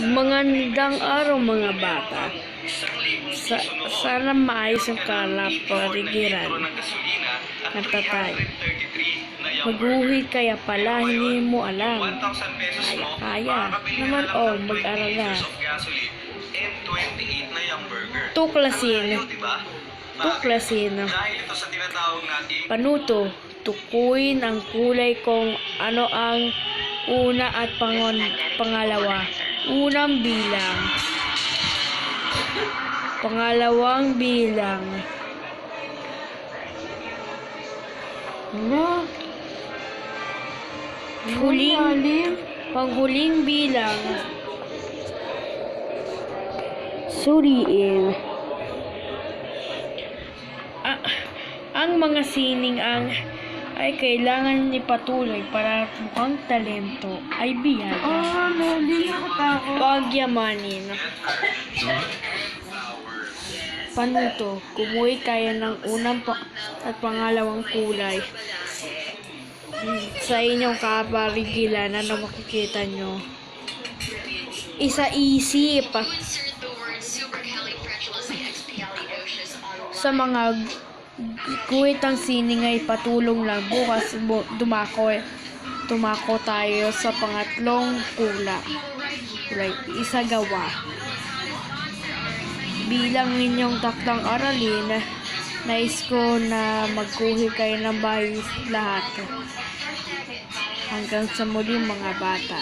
Magandang araw mga bata. Sana maayos ang kalaparigiran ng tatay. Mag-uwi kaya pala, hindi mo alam. Kaya naman mag-aral na. Tuklasin. Panuto. Tukuyin ang kulay kung ano ang una at pangalawa. Unang bilang. Pangalawang bilang. Panghuling bilang. Suriin. Ang mga sining ay kailangan ipatuloy para mukhang talento ay biyaya. Pagyamanin. Panuto, kumuha kaya ng unang at pangalawang kulay. Sa inyong kaparigilan, ano makikita nyo? Isa-isip. Sa mga guhitang sining ay patulong lang. Bukas dumako tayo sa pangatlong kulay. Isagawa. Bilang inyong takdang aralin, nais ko na magkuhi kayo ng bahis lahat. Hanggang sa muli mga bata.